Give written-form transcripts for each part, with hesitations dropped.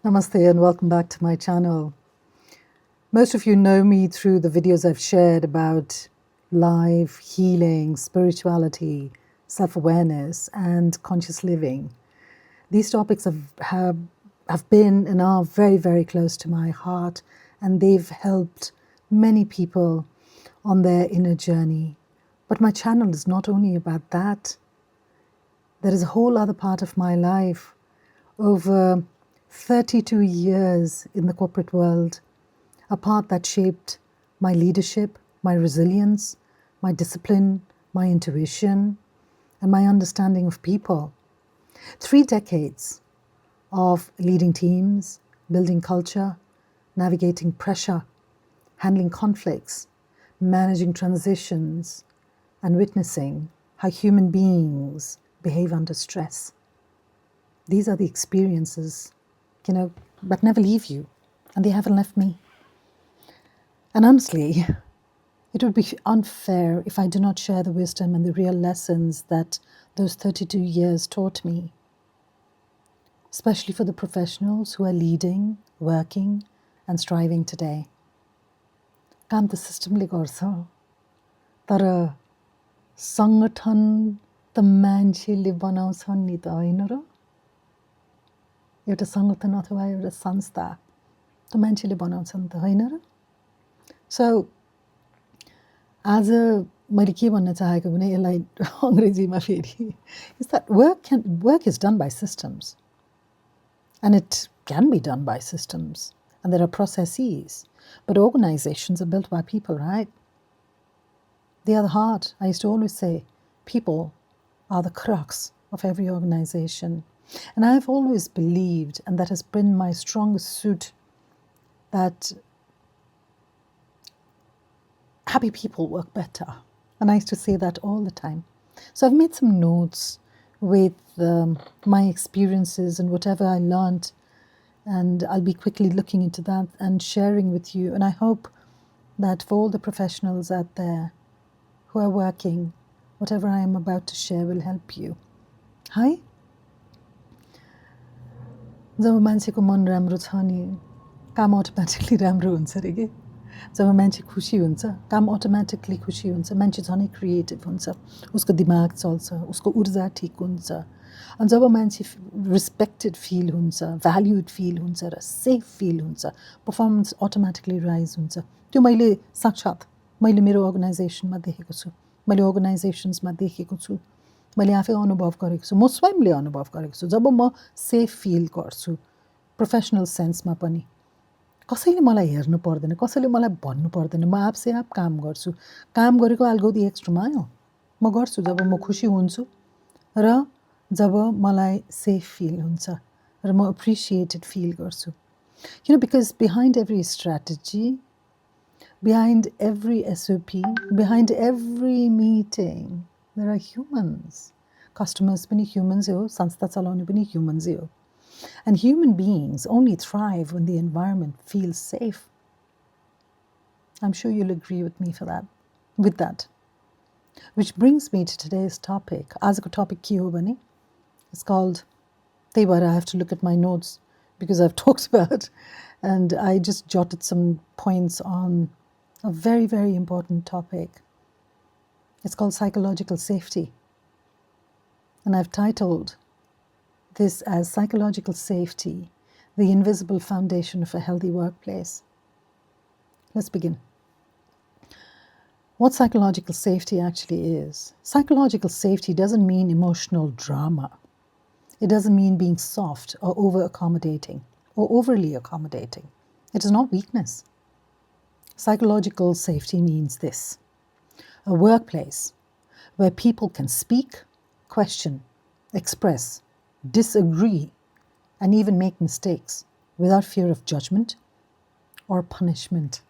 Namaste and welcome back to my channel. Most of you know me through the videos I've shared about life, healing, spirituality, self-awareness, and conscious living. These topics have been and are very, very close to my heart, and they've helped many people on their inner journey. But my channel is not only about that. There is a whole other part of my life. Over 32 years in the corporate world, a part that shaped my leadership, my resilience, my discipline, my intuition, and my understanding of people. 3 decades of leading teams, building culture, navigating pressure, handling conflicts, managing transitions, and witnessing how human beings behave under stress. These are the experiences, that never leave you, and they haven't left me. And honestly, it would be unfair if I do not share the wisdom and the real lessons that those 32 years taught me, especially for the professionals who are leading, working, and striving today. काम त सिस्टमले गर्छ, तर सङ्गठन त मान्छेले बनाउँछन् नि त होइन र? एउटा सङ्गठन अथवा एउटा संस्था त मान्छेले बनाउँछन् त होइन र? So, आज मैले के भन्न चाहेको भने यसलाई अङ्ग्रेजीमा फेरि is that work is done by systems, and it can be done by systems, and there are processes, but organizations are built by people, right? They are the heart. I used to always say people are the crux of every organization, and I've always believed, and that has been my strongest suit, that happy people work better. And I used to say that all the time. So I've made some notes with my experiences and whatever I learned, and I'll be quickly looking into that and sharing with you. And I hope that for all the professionals out there who are working, whatever I am about to share will help you. Hi? जब मान्छेको मन राम्रो छ नि काम automatically राम्रो हुन्छ रे के जब मान्छे खुसी हुन्छ काम अटोमेटिकली खुसी हुन्छ मान्छे झनै क्रिएटिभ हुन्छ उसको दिमाग चल्छ उसको ऊर्जा ठीक हुन्छ अनि जब मान्छे रिस्पेक्टेड फिल हुन्छ भ्याल्युड फिल हुन्छ र सेफ फिल हुन्छ परफर्मेन्स अटोमेटिकली राइज हुन्छ त्यो मैले साक्षात् मैले मेरो अर्गनाइजेसनमा देखेको छु मैले अर्गनाइजेसन्समा देखेको छु मैले आफै अनुभव गरेको छु म स्वयंले अनुभव गरेको छु जब म सेफ फिल गर्छु प्रोफेसनल सेन्समा पनि कसैले मलाई हेर्नु पर्दैन कसैले मलाई भन्नु पर्दैन म आफसे आप काम गर्छु काम गरेको I'll go the extra mile म गर्छु जब म खुसी हुन्छु र जब मलाई सेफ फिल हुन्छ र म एप्रिसिएटेड फिल गर्छु because behind every strategy, behind every SOP, behind every meeting, there are humans. Customers पनि humans हो, संस्था चलाउने पनि humans हो. And human beings only thrive when the environment feels safe. I'm sure you'll agree with me with that. Which brings me to today's topic. आजको topic के हो भने? It's called, त्यही भएर I have to look at my notes because I've talked about, and I just jotted some points on a very, very important topic. It's called psychological safety. And I've titled this as Psychological Safety, the Invisible Foundation of a Healthy Workplace. Let's begin. What psychological safety actually is. Psychological safety doesn't mean emotional drama. It doesn't mean being soft or over-accommodating or overly accommodating. It is not weakness. Psychological safety means this: a workplace where people can speak, question, express, disagree, and even make mistakes without fear of judgment or punishment.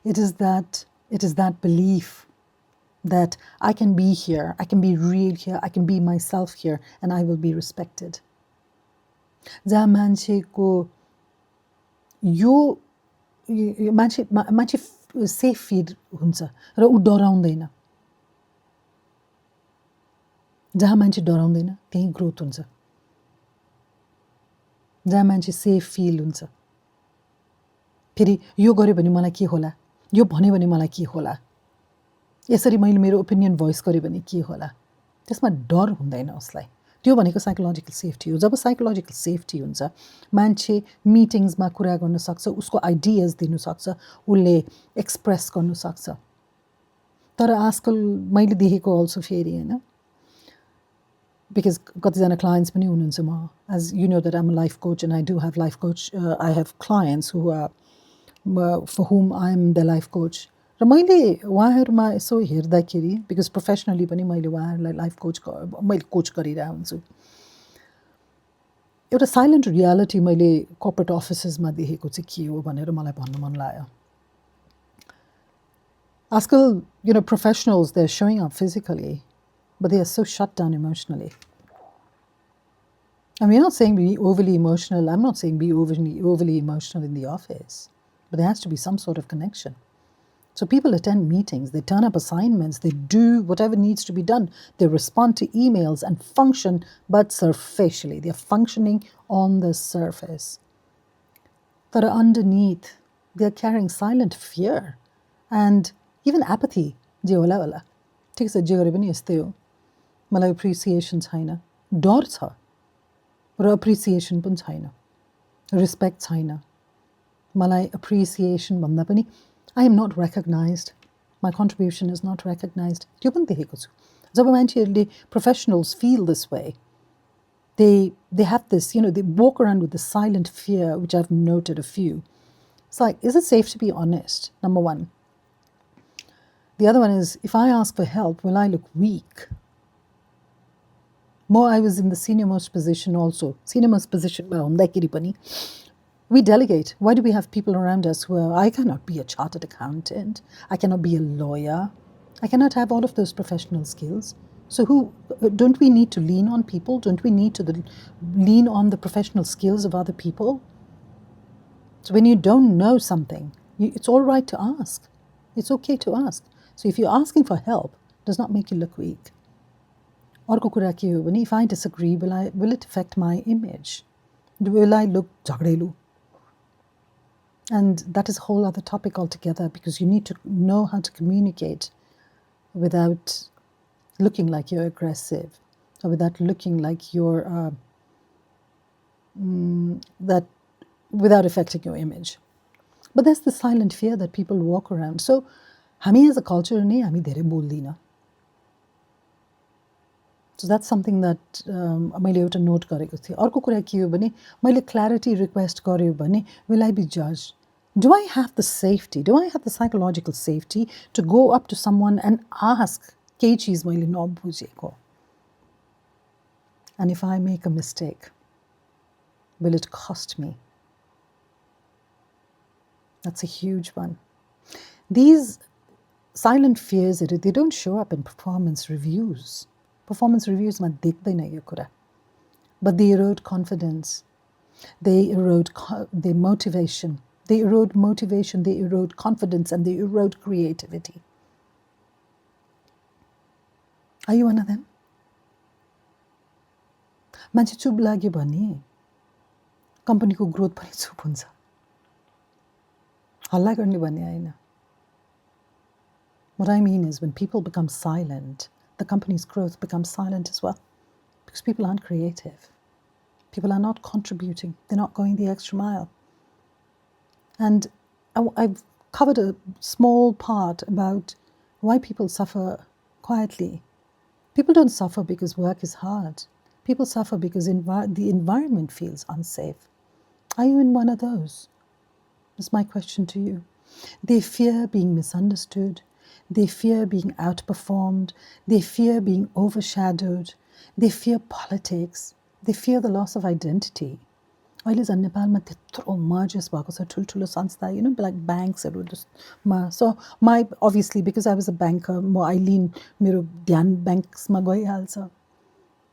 It is that belief that I can be here, I can be real here, I can be myself here, and I will be respected. जहाँ मान्छेको यो मान्छे safe feel हुन्छ र ऊ डराउँदैन. जहाँ मान्छे डराउँदैन त्यही growth हुन्छ. जहाँ मान्छे सेफ फिल हुन्छ। फेरि यो गर्यो भने मलाई के होला, यो भन्यो भने मलाई के होला, यसरी मैले मेरो ओपिनियन भोइस गरेँ भने के होला, त्यसमा डर हुँदैन उसलाई। त्यो भनेको साइकोलोजिकल सेफ्टी हो। जब साइकोलोजिकल सेफ्टी हुन्छ, मान्छे मिटिङ्समा कुरा गर्न सक्छ, उसको आइडियाज दिनु सक्छ, उसले एक्सप्रेस गर्नु सक्छ। तर आजकल मैले देखेको अल्सो फेरि होइन, बिकज कतिजना क्लायन्ट्स पनि हुनुहुन्छ, म as you know that I'm life coach and I do have life coach, I have clients who are for whom I am the life coach. र मैले उहाँहरूमा यसो हेर्दाखेरि, बिकज प्रोफेसनली पनि मैले उहाँहरूलाई लाइफ कोच मैले कोच गरिरहेको हुन्छु, एउटा साइलेन्ट रियालिटी मैले कर्पोरेट अफिसेसमा देखेको चाहिँ के हो भनेर मलाई भन्नु मन लाग्यो। आजकल you know professionals, they're showing up physically, but they are so shut down emotionally. And we're not saying be overly emotional. I'm not saying be overly emotional in the office, but there has to be some sort of connection. So people attend meetings, they turn up assignments, they do whatever needs to be done. They respond to emails and function, but superficially. They're functioning on the surface. But underneath, they're carrying silent fear and even apathy. जे होला होला, ठिक छ, जे गरे पनि यस्तै हो, मलाई appreciation छैन, डर छ र एप्रिसिएसन पनि छैन, रिस्पेक्ट छैन, मलाई एप्रिसिएसन भन्दा पनि I am not recognized, my contribution is not recognized. त्यो पनि देखेको छु। जब मान्छेहरूले, professionals feel this way, they have this, you know, they walk around with this silent fear, which I've noted a few. It's like, is it safe to be honest? Number one. The other one is, if I ask for help, will I look weak? I was in the senior most position also. Senior most position, we delegate. Why do we have people around us who are, I cannot be a chartered accountant, I cannot be a lawyer, I cannot have all of those professional skills. So don't we need to lean on people? Don't we need to lean on the professional skills of other people? So when you don't know something, it's all right to ask. It's okay to ask. So if you're asking for help, it does not make you look weak. Arko कुरा के हो भने, if I disagree, will it affect my image? Will I look झगडेलु? And that is a whole other topic altogether, because you need to know how to communicate without looking like you're aggressive, or without looking like you're without affecting your image. But there's the silent fear that people walk around. So हामी as a culture नै हामी धेरै बोल्दिन. So that's something that मैले एउटा note गरेको थिएँ. अर्को कुरा के हो भने, मैले clarity request गर्यो भने, will I be judged? Do I have the safety? Do I have the psychological safety to go up to someone and ask केही चीज मैले नबुझेको? And if I make a mistake, will it cost me? That's a huge one. These silent fears, they don't show up in performance reviews. Performance reviews ma dekhdaina yo kura. But they erode confidence. They erode their motivation. They erode motivation, they erode confidence, and they erode creativity. Are you one of them? मान्छे चुप लाग्यो भने कम्पनीको growth पनि चुप हुन्छ. हल्ला गर्ने भन्ने हैन. What I mean is, when people become silent, the company's growth becomes silent as well, because people aren't creative. People are not contributing. They're not going the extra mile. And I've covered a small part about why people suffer quietly. People don't suffer because work is hard. People suffer because the environment feels unsafe. Are you in one of those? That's my question to you. They fear being misunderstood. They fear being outperformed. They fear being overshadowed. They fear politics. They fear the loss of identity. अहिले झन् नेपालमा त्यत्रो mergers भएको छ, ठुल्ठुलो संस्था, you know, like banksहरू जस्तोमा. So my, obviously, because I was a banker, I lean, मेरो ध्यान banksमा गइहाल्छ.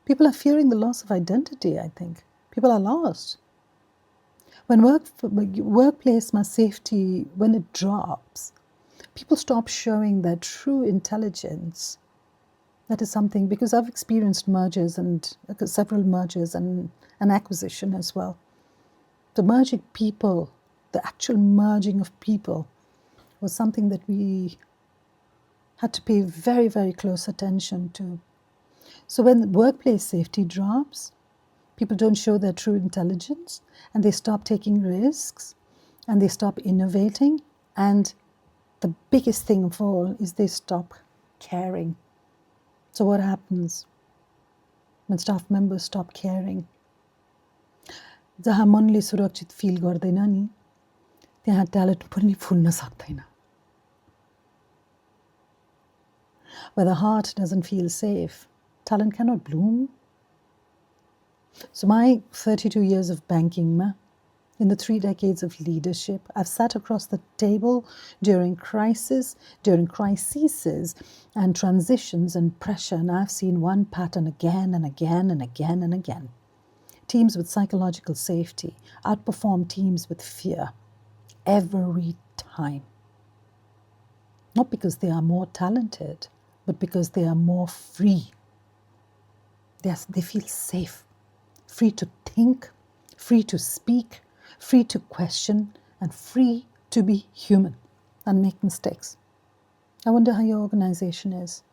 People are fearing the loss of identity, I think. People are lost. When workplace safety, when it drops, people stop showing their true intelligence. That is something, because I've experienced mergers and several mergers and an acquisition as well. The merging people, the actual merging of people was something that we had to pay very, very close attention to. So when workplace safety drops, people don't show their true intelligence and they stop taking risks and they stop innovating. And the biggest thing of all is they stop caring. So what happens when staff members stop caring? जहाँ मनले सुरक्षित fill गर्दैन नि त्यहाँ talent पनि फुल्न सक्दैन. Where the heart doesn't feel safe, talent cannot bloom. So my 32 years of banking, in the 3 decades of leadership, I've sat across the table during crises and transitions and pressure, and I've seen one pattern again and again and again and again. Teams with psychological safety outperform teams with fear every time. Not because they are more talented, but because they are more free. They feel safe, free to think, free to speak, free to question, and free to be human and make mistakes. I wonder how your organization is.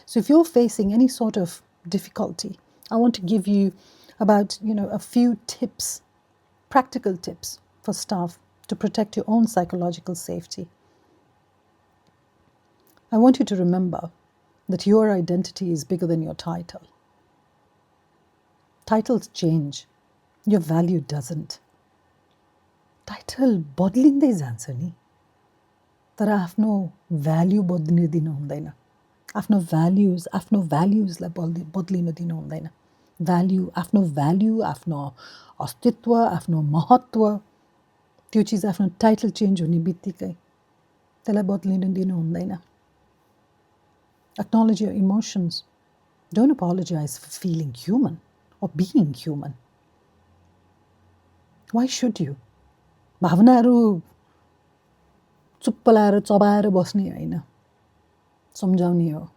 So if you're facing any sort of difficulty, I want to give you about a few tips, practical tips for staff to protect your own psychological safety. I want you to remember that your identity is bigger than your title. Titles change. Your value doesn't. Title बदलिँदै जान्छ नि तर आफ्नो भ्याल्यु बदलिन दिनु हुँदैन. आफ्नो भ्याल्युजलाई बदलिन दिनु हुँदैन. आफ्नो भ्याल्यु, आफ्नो अस्तित्व, आफ्नो महत्त्व, त्यो चिज आफ्नो टाइटल चेन्ज हुने बित्तिकै त्यसलाई बदलिन दिनु हुँदैन. Acknowledge your emotions. Don't apologize for feeling human or being human. Why should you? भावनाहरू चुप्प लाएर चबाएर बस्ने होइन, सम्झाउने हो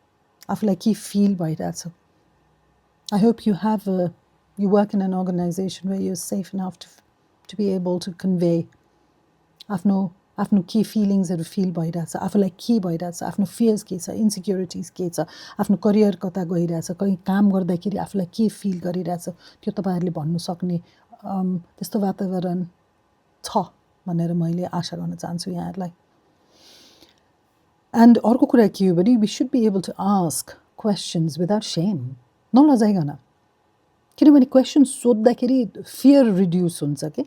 आफूलाई के फिल भइरहेछ. I hope you work in an organization where you're safe enough to be able to convey आफ्नो के फिलिङ्सहरू फिल भइरहेछ, आफूलाई के भइरहेछ, आफ्नो फियर्स के छ, इन्सिक्युरिटिज के छ, आफ्नो करियर कता गइरहेछ, कहीँ काम गर्दाखेरि आफूलाई के फिल गरिरहेछ त्यो तपाईँहरूले भन्नु सक्ने त्यस्तो वातावरण छ भनेर मैले आशा गर्न चाहन्छु यहाँहरूलाई. एन्ड अर्को कुरा के हो भने we should be able to ask questions without shame. नलजाइकन. किनभने क्वेसन सोद्धाखेरि फियर रिड्युस हुन्छ के.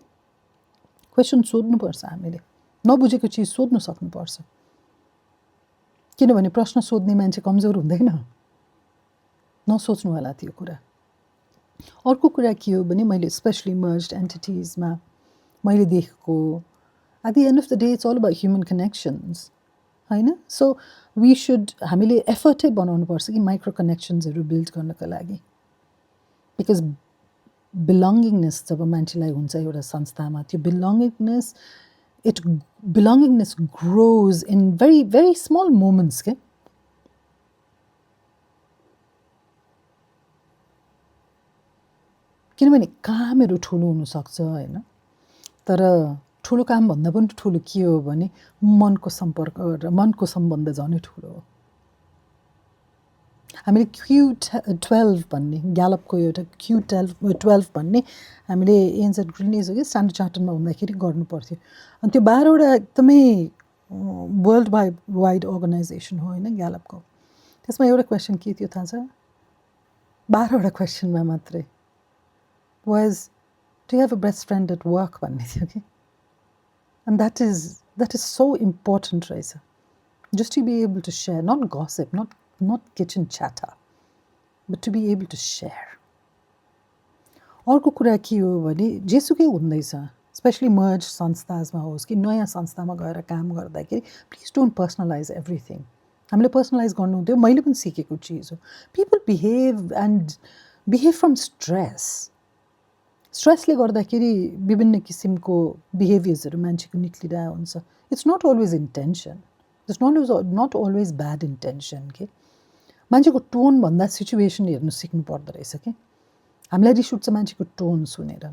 क्वेसन सोध्नुपर्छ हामीले. नबुझेको चिज सोध्न सक्नुपर्छ. किनभने प्रश्न सोध्ने मान्छे कमजोर हुँदैन. नसोच्नु होला त्यो कुरा. अर्को कुरा के हो भने मैले स्पेशली मर्ज्ड एन्टिटिजमा मैले देखेको at the end of the day it's all about human connections. Hahn. So we should हामीले एफर्टै बनाउनु पर्छ कि माइक्रो कनेक्सन्सहरू बिल्ड गर्नको लागि. बिकज बिलोङ्गिङनेस जब मान्छेलाई हुन्छ एउटा संस्थामा त्यो belongingness grows in very, very small moments के. किनभने कामहरू ठुलो हुनसक्छ होइन तर ठुलो काम भन्दा पनि ठुलो के हो भने मनको सम्पर्क र मनको सम्बन्ध झनै ठुलो हो. हामीले Q12 भन्ने ग्यालपको एउटा Q12 भन्ने हामीले एन्सर ग्रिनेज हो कि स्ट्यान्डर्ड चार्टरमा हुँदाखेरि गर्नु पर्थ्यो. अनि त्यो 12वटा एकदमै वर्ल्ड वाइड अर्गनाइजेसन हो होइन ग्यालपको. त्यसमा एउटा क्वेसन के थियो थाहा छ? 12वटा क्वेसनमा मात्रै was do you have a best friend at work भन्ने थियो कि. And that is so important रहेछ. Just to be able to share, not gossip, not kitchen chatter, but to be able to share. अर्को कुरा के हो भने जेसुकै हुँदैछ स्पेशली मर्ज संस्थामा होस् कि नयाँ संस्थामा गएर काम गर्दाखेरि प्लिज डोन्ट पर्सनलाइज एभ्रिथिङ. हामीले पर्सनलाइज गर्नु हुँदैन. मैले पनि सिकेको चिज हो. पिपल बिहेभ फ्रम स्ट्रेसले गर्दाखेरि विभिन्न किसिमको बिहेभियर्सहरू मान्छेको निक्लिरहेको हुन्छ. It's not always intention. It's not always bad intention के. मान्छेको टोनभन्दा सिचुएसन हेर्नु सिक्नु पर्दो रहेछ कि. हामीलाई रिस उठ्छ मान्छेको टोन सुनेर.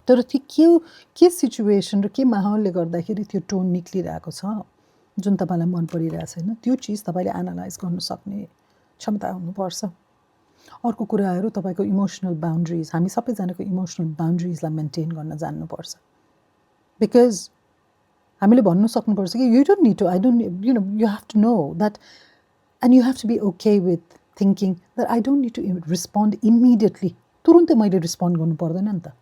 तर त्यो के सिचुएसन र के माहौलले गर्दाखेरि त्यो टोन निक्लिरहेको छ जुन तपाईँलाई मन परिरहेको छैन, त्यो चिज तपाईँले एनालाइज गर्न सक्ने क्षमता हुनुपर्छ। अर्को कुराहरू तपाईँको इमोसनल बाउन्ड्रिज, हामी सबैजनाको इमोसनल बाउन्ड्रिजलाई मेन्टेन गर्न जान्नुपर्छ। बिकज हामीले भन्नु सक्नुपर्छ कि you don't need to, I don't, you know, you have to know that, and you have to be okay with thinking that I don't need to respond immediately. तुरुन्तै मैले respond गर्नु पर्दैन नि त।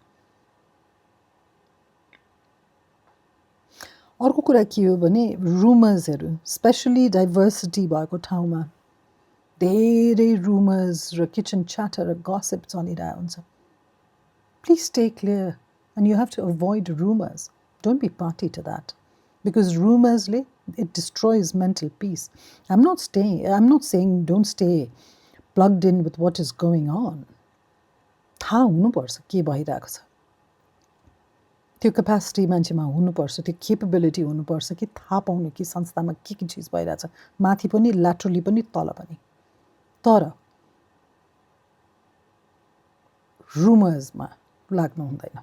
अर्को कुरा के हो भने रुमर्सहरू, स्पेसली डाइभर्सिटी भएको ठाउँमा धेरै रुमर्स र किचन च्याटर र गसिप चलिरहेको हुन्छ। Please stay clear and you have to avoid rumours. Don't be party to that, because रुमर्सले it destroys mental peace. I'm not saying don't stay plugged in with what is going on. थाहा हुनुपर्छ के भइरहेको छ, त्यो capacity मान्छेमा हुनुपर्छ, त्यो केपेबिलिटी हुनुपर्छ कि थाहा पाउनु कि संस्थामा के चिज भइरहेछ, माथि पनि, ल्याटरली पनि, तल पनि। तर रुमर्समा लाग्नु हुँदैन।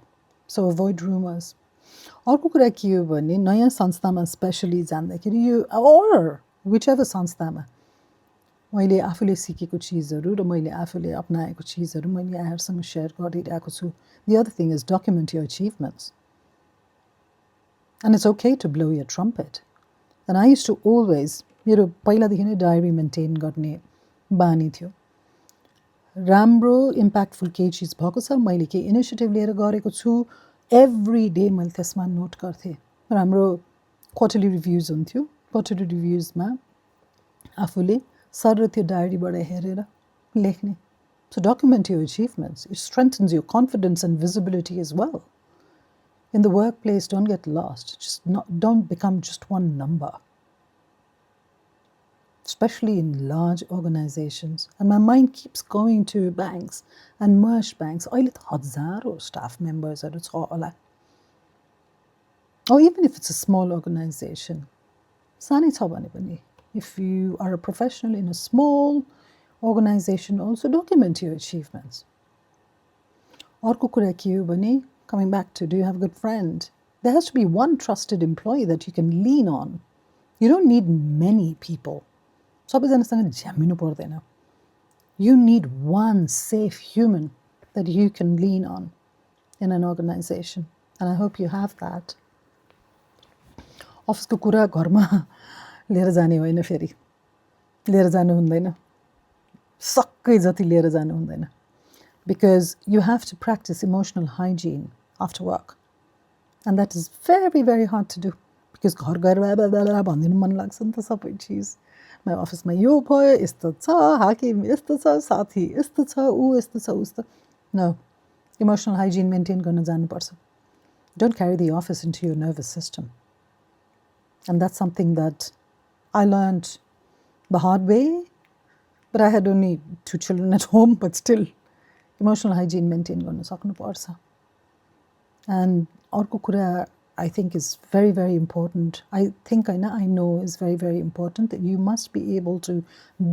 सो अभोइड रुमर्स। अर्को कुरा के हो भने नयाँ संस्थामा स्पेसली जाँदाखेरि यो और विच एभर संस्थामा मैले आफूले सिकेको चिजहरू र मैले आफूले अपनाएको चिजहरू मैले यहाँहरूसँग सेयर गरिरहेको छु। The other thing is document your achievements and it's okay to blow your trumpet. And I use to always, मेरो पहिलादेखि नै डायरी मेन्टेन गर्ने बानी थियो। राम्रो इम्प्याक्टफुल केही चिज भएको छ, मैले केही इनिसिएटिभ लिएर गरेको छु, एभ्री डे मैले त्यसमा नोट गर्थेँ। राम्रो क्वार्टरली रिभ्युज हुन्थ्यो, क्वार्टरली रिभ्युजमा आफूले सर त्यो डायरीबाट हेरेर लेख्ने। So document your achievements, it strengthens your confidence and visibility as well. In the workplace, don't get lost. Don't become just one number, especially in large organizations. And my mind keeps going to banks and merged banks. अहिले त हजारौँ staff members-हरु छ होला. Or even if it's a small organization. सानै छ भने पनि, if you are a professional in a small organization, also document your achievements. अर्को कुरा के हो भने, coming back to, do you have a good friend? There has to be one trusted employee that you can lean on. You don't need many people. सबैजनासँग झ्याम्मिनु पर्दैन. You need one safe human that you can lean on in an organization. And I hope you have that. अफिसको कुरा घरमा लिएर जाने होइन, फेरि लिएर जानु हुँदैन, सक्कै जति लिएर जानु हुँदैन. Because you have to practice emotional hygiene after work. And that is very, very hard to do. Because घर गएर भनिदिनु मन लाग्छ नि त सबै चिज. मेरो अफिसमा यो भयो, यस्तो छ, हाकिम यस्तो छ, साथी यस्तो छ, ऊ यस्तो छ, उस्तो. No. Emotional hygiene maintain गर्न जानुपर्छ. Don't carry the office into your nervous system. And that's something that I learned the hard way. But I had only 2 children at home, but still. Emotional hygiene maintain गर्न सक्नुपर्छ. And अर्को कुरा I think is very, very important. I know is very, very important that you must be able to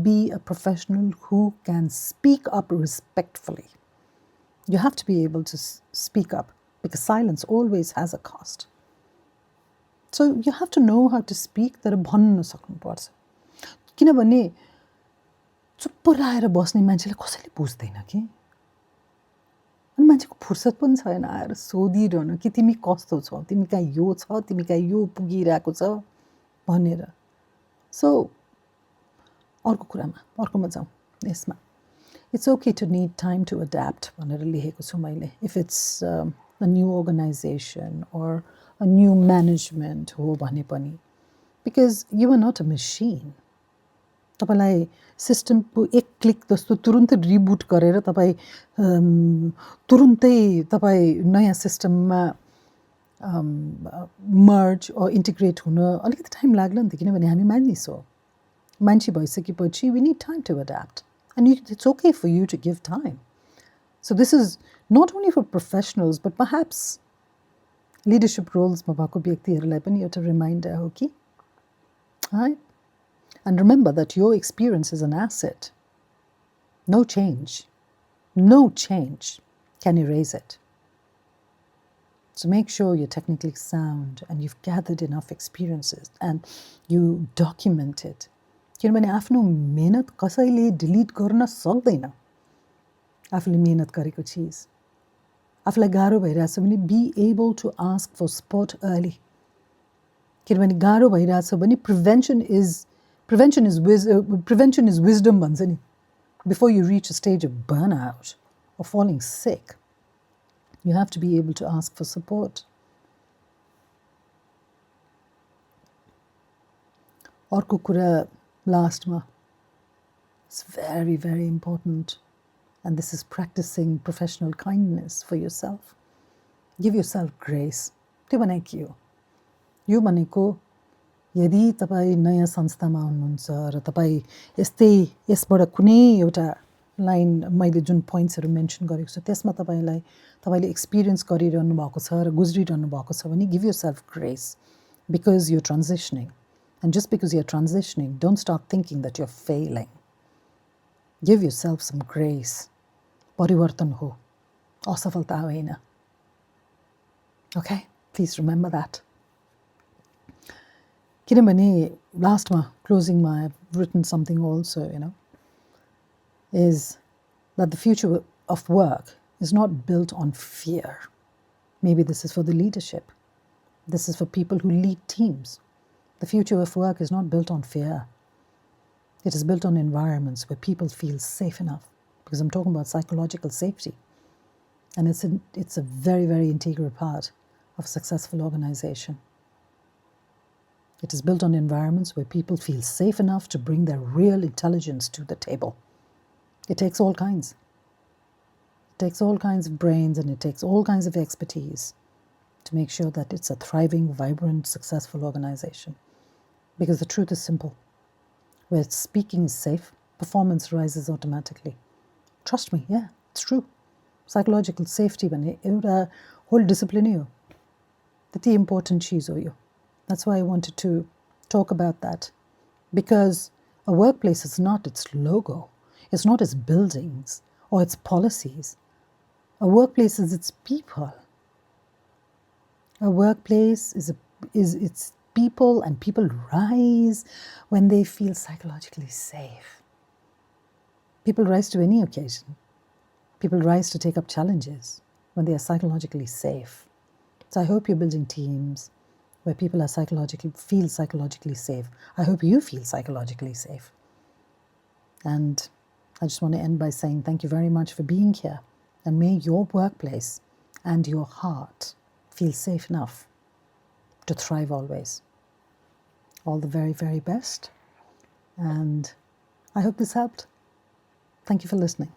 be a professional who can speak up respectfully. You have to be able to speak up because silence always has a cost. So you have to know how to speak तर भन्न सक्नुपर्छ. किनभने चुप्प रहेर बस्ने मान्छेले कसैले बुझ्दैन कि. अनि मान्छेको फुर्सद पनि छैन आएर सोधिरहनु कि तिमी कस्तो छौ, तिमी कहाँ यो छ, तिमी कहाँ यो पुगिरहेको छ भनेर. सो अर्कोमा जाउँ यसमा. It's okay to need time to adapt भनेर लेखेको छु मैले. If it's a new organization or a new management हो भने पनि. Because you are not a machine. तपाईलाई सिस्टमको एक क्लिक जस्तो तुरुन्तै रिबुट गरेर तपाईँ तुरुन्तै तपाईँ नयाँ सिस्टममा मर्ज or इन्टिग्रेट हुन अलिकति टाइम लाग्ला नि त. किनभने हामी मानिस हो. मान्छे भइसकेपछि we need time to adapt. And it's okay for you to give time. So this is not only for professionals, but perhaps leadership roles ma bhako व्यक्तिहरुलाई पनि एउटा रिमाइन्डर हो कि. Right? And remember that your experience is an asset. No change can erase it. So make sure you're technically sound and you've gathered enough experiences and you document it. किनभने आफ्नो मेहनत कसैले delete गर्न सक्दैन. आफूले मेहनत गरेको चिज आफूलाई गाह्रो भइरहेछ भने be able to ask for support early. किनभने गाह्रो भइरहेछ भने prevention is wisdom भन्छ नि. Before you reach a stage of burnout or falling sick, you have to be able to ask for support. अर्को कुरा लास्टमा, it's very, very important, and this is practicing professional kindness for yourself. Give yourself grace. त्यो भने के हो? यो भनेको यदि तपाईँ नयाँ संस्थामा हुनुहुन्छ र तपाईँ यसबाट कुनै एउटा लाइन मैले जुन पोइन्ट्सहरू मेन्सन गरेको छु त्यसमा तपाईँले एक्सपिरियन्स गरिरहनु भएको छ र गुज्रिरहनु भएको छ भने give yourself grace because you're transitioning. And just because you're transitioning, don't start thinking that you're failing. Give yourself some grace. Parivartan ho. Asafalta hoina. Okay? Please remember that. Kinabani, last closing I've written something also, is that the future of work is not built on fear. Maybe this is for the leadership. This is for people who lead teams. The future of work is not built on fear. It is built on environments where people feel safe enough, because I'm talking about psychological safety. And it's a very, very integral part of a successful organization. It is built on environments where people feel safe enough to bring their real intelligence to the table. It takes all kinds. It takes all kinds of brains and it takes all kinds of expertise to make sure that it's a thriving, vibrant, successful organization. Because the truth is simple. Where speaking is safe, performance rises automatically. Trust me, yeah, it's true. Psychological safety bhane euta whole discipline ho. Tati important cheez ho yo. That's why I wanted to talk about that. Because a workplace is not its logo. It's not its buildings or its policies. A workplace is its people. A workplace is its people, and people rise when they feel psychologically safe. People rise to any occasion. People rise to take up challenges when they are psychologically safe. So I hope you're building teams where people are feel psychologically safe. I hope you feel psychologically safe. And I just want to end by saying thank you very much for being here. And may your workplace and your heart feel safe enough to thrive always. All the very, very best. And I hope this helped. Thank you for listening.